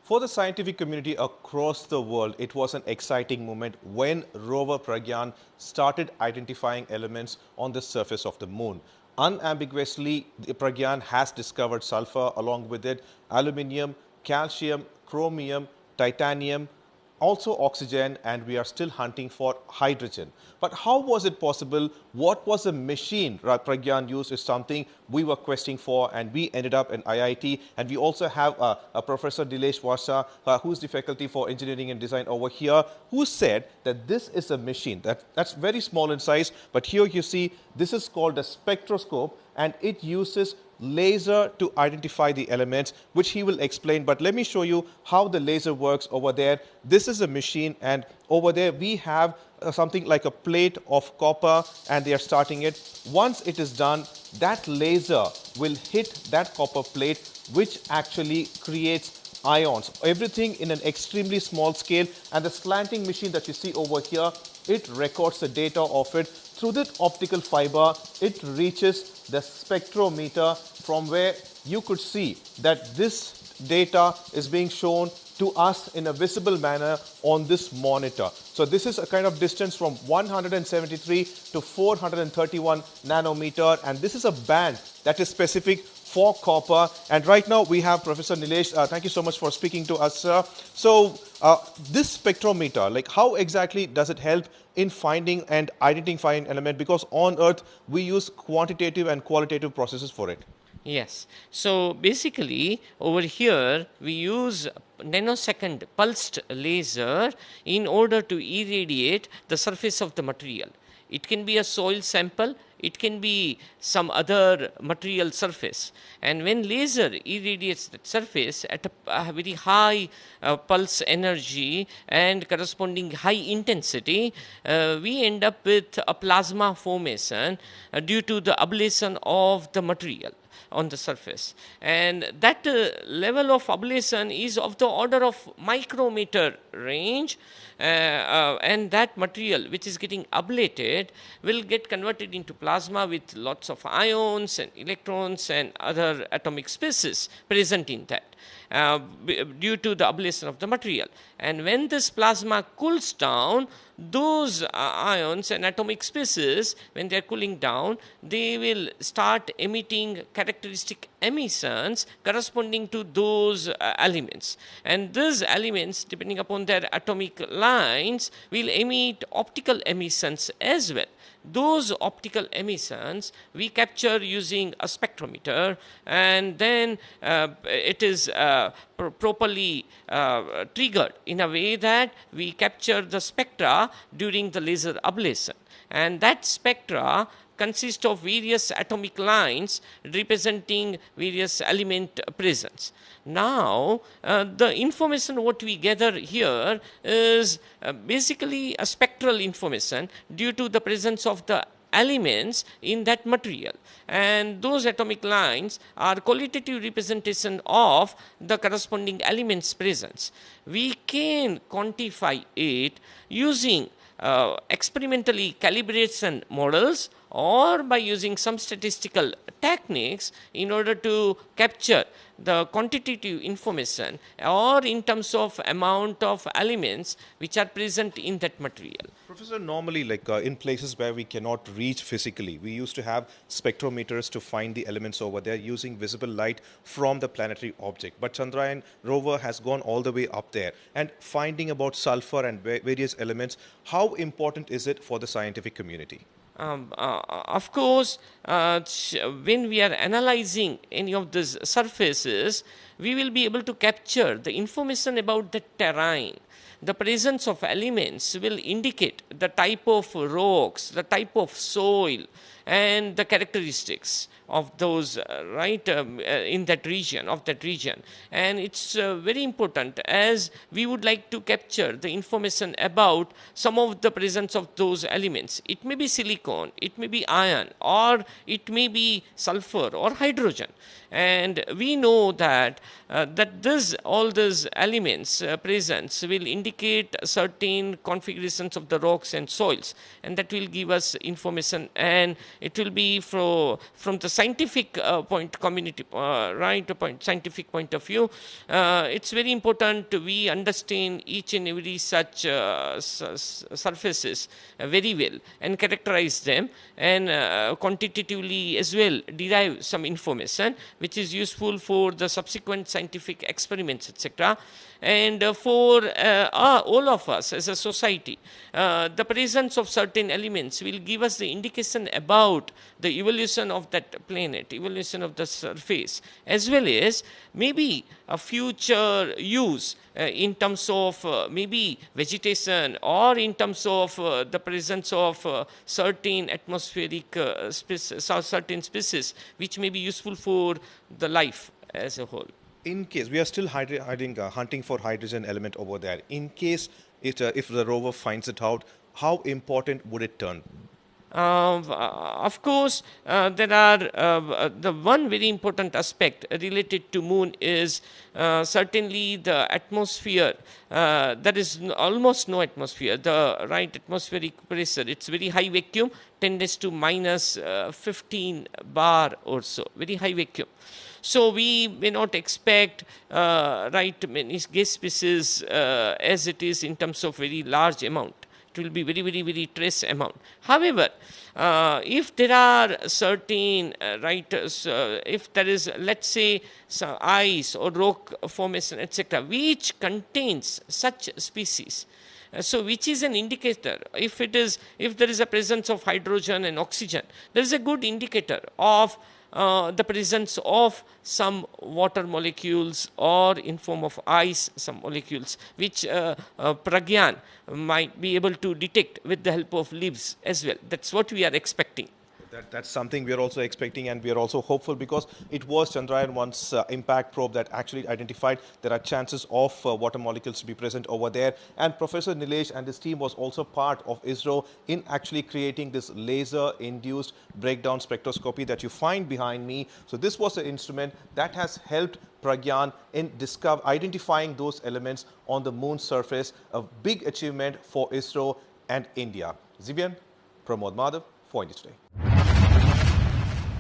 For the scientific community across the world, it was an exciting moment when rover Pragyan started identifying elements on the surface of the moon. Unambiguously, the Pragyan has discovered sulfur, along with it aluminium, calcium, chromium, titanium, also oxygen, and we are still hunting for hydrogen. But how was it possible? What was the machine Pragyan used is something we were questing for, and we ended up in IIT. And we also have a Professor Nilesh Vasa, who's the faculty for engineering and design over here, who said that this is a machine that's very small in size, but here you see this is called a spectroscope, and it uses laser to identify the elements, which he will explain. But let me show you how the laser works over there. This is a machine, and over there we have something like a plate of copper, and they are starting it. Once it is done, that laser will hit that copper plate, which actually creates ions, everything in an extremely small scale. And the slanting machine that you see over here, it records the data of it. Through that optical fiber, it reaches the spectrometer, from where you could see that this data is being shown to us in a visible manner on this monitor. So this is a kind of distance from 173 to 431 nanometer, and this is a band that is specific for copper. And right now we have Professor Nilesh. Thank you so much for speaking to us, sir. So this spectrometer, like how exactly does it help in finding and identifying element? Because on Earth we use quantitative and qualitative processes for it. Yes. So basically, over here, we use nanosecond pulsed laser in order to irradiate the surface of the material. It can be a soil sample, it can be some other material surface. And when laser irradiates that surface at a very high pulse energy and corresponding high intensity, we end up with a plasma formation due to the ablation of the material on the surface. And that level of ablation is of the order of micrometer range, and that material which is getting ablated will get converted into plasma with lots of ions and electrons and other atomic species present in that. Due to the ablation of the material. And when this plasma cools down, those ions and atomic species, when they are cooling down, they will start emitting characteristic emissions corresponding to those elements. And these elements, depending upon their atomic lines, will emit optical emissions as well. Those optical emissions we capture using a spectrometer, and then it is properly triggered in a way that we capture the spectra during the laser ablation. And that spectra consist of various atomic lines representing various element presence. Now, the information what we gather here is basically a spectral information due to the presence of the elements in that material, and those atomic lines are qualitative representation of the corresponding elements presence. We can quantify it using experimentally calibration models or by using some statistical techniques in order to capture the quantitative information or in terms of amount of elements which are present in that material. Professor, normally in places where we cannot reach physically, we used to have spectrometers to find the elements over there using visible light from the planetary object. But Chandrayaan rover has gone all the way up there and finding about sulfur and various elements. How important is it for the scientific community? Of course, when we are analyzing any of these surfaces, we will be able to capture the information about the terrain. The presence of elements will indicate the type of rocks, the type of soil, and the characteristics of those in that region, and it's very important, as we would like to capture the information about some of the presence of those elements. It may be silicon, it may be iron, or it may be sulfur or hydrogen. And we know that that all these elements presence will indicate certain configurations of the rocks and soils, and that will give us information, and it will be from the scientific scientific point of view. It's very important we understand each and every such surfaces very well and characterize them, and quantitatively as well derive some information which is useful for the subsequent scientific experiments, etc. And for all of us as a society, the presence of certain elements will give us the indication about the evolution of that planet, evolution of the surface, as well as maybe a future use in terms of maybe vegetation, or in terms of the presence of certain atmospheric species, or certain species which may be useful for the life as a whole. In case we are still hunting for hydrogen element over there, in case if the rover finds it out, how important would it turn? Of course, there are the one very important aspect related to moon is certainly the atmosphere. There is almost no atmosphere. The right atmospheric pressure, it's very high vacuum, tends to minus 15 bar or so, very high vacuum. So we may not expect many gas species as it is in terms of very large amount. It will be very trace amount. However, if there are certain if there is, let's say, some ice or rock formation, etc., which contains such species, so which is an indicator, if there is a presence of hydrogen and oxygen, there is a good indicator of the presence of some water molecules, or in form of ice some molecules, which Pragyan might be able to detect with the help of LIBS as well. That's what we are expecting. That's something we are also expecting, and we are also hopeful, because it was Chandrayaan-1's impact probe that actually identified there are chances of water molecules to be present over there. And Professor Nilesh and his team was also part of ISRO in actually creating this laser-induced breakdown spectroscopy that you find behind me. So this was an instrument that has helped Pragyan in identifying those elements on the moon's surface, a big achievement for ISRO and India. Zivian, Pramod Madhav for India Today.